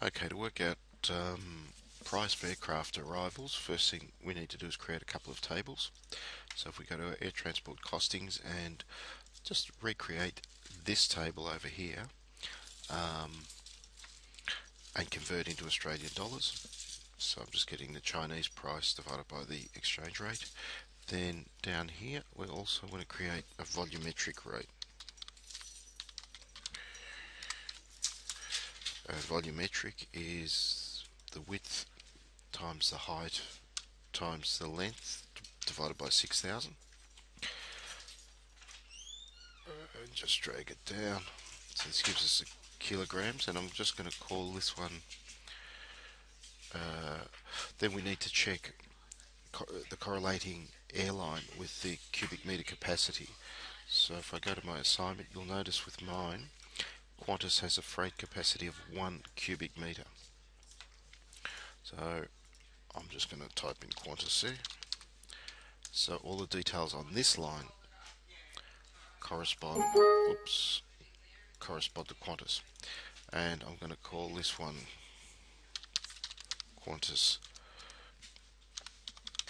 Okay, to work out price of aircraft arrivals, first thing we need to do is create a couple of tables. So if we go to our air transport costings and just recreate this table over here and convert into Australian dollars. So I'm just getting the Chinese price divided by the exchange rate. Then down here we also want to create a volumetric rate. Volumetric is the width times the height times the length divided by 6,000. And just drag it down. So this gives us kilograms, and I'm just going to call this one. Then we need to check the correlating airline with the cubic meter capacity. So if I go to my assignment, you'll notice with mine, Qantas has a freight capacity of 1 cubic meter. So I'm just going to type in Qantas there. So all the details on this line correspond to Qantas, and I'm going to call this one Qantas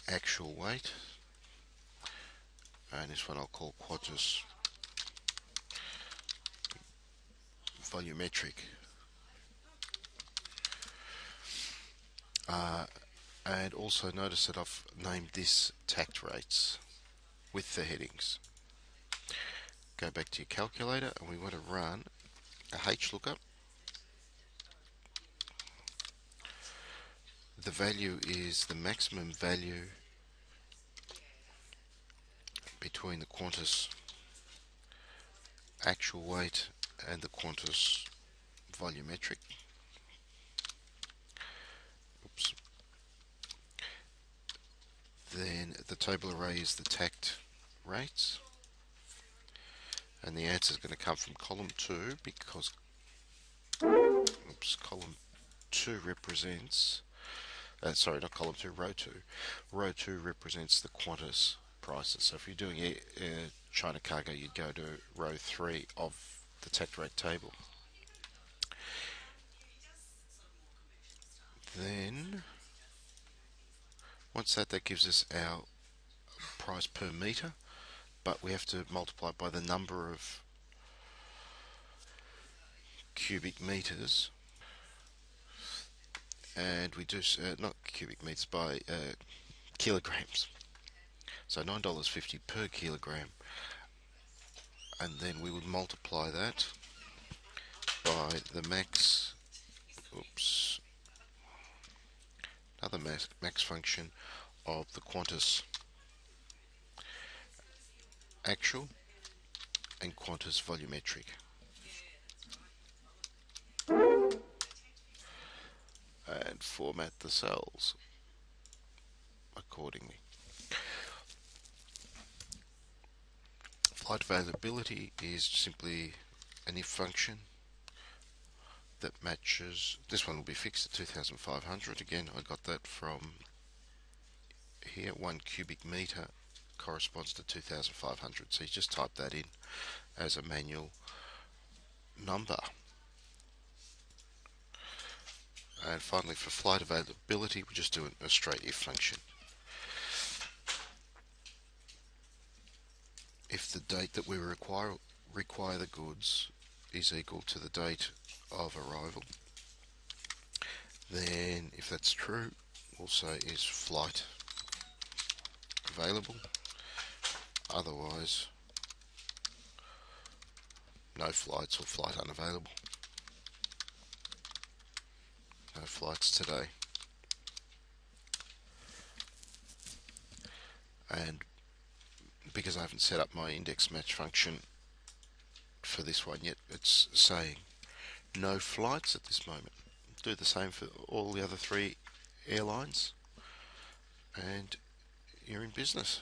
actual weight, and this one I'll call Qantas volumetric. And also notice that I've named this tact rates with the headings. Go back to your calculator and we want to run a Hlookup. The value is the maximum value between the Qantas actual weight and the Qantas volumetric. Oops. Then the table array is the tact rates, and the answer is going to come from column 2 because column 2 represents not column 2, row 2. Row 2 represents the Qantas prices. So if you're doing China cargo, you'd go to row 3 of the tact rate table. Then once that gives us our price per meter, but we have to multiply by the number of cubic meters, and we do not cubic meters, by kilograms. So $9.50 per kilogram, and then we would multiply that by the max max function of the Qantas actual and Qantas volumetric, and format the cells accordingly. Flight availability is simply an if function that matches. This one will be fixed at 2,500. Again, I got that from here. 1 cubic meter corresponds to 2,500. So you just type that in as a manual number. And finally, for flight availability, we just do a straight if function. If the date that we require the goods is equal to the date of arrival, then if that's true, we'll say is flight available. Otherwise, no flights or flight unavailable. No flights today. And because I haven't set up my index match function for this one yet, it's saying no flights at this moment. Do the same for all the other 3 airlines, and you're in business.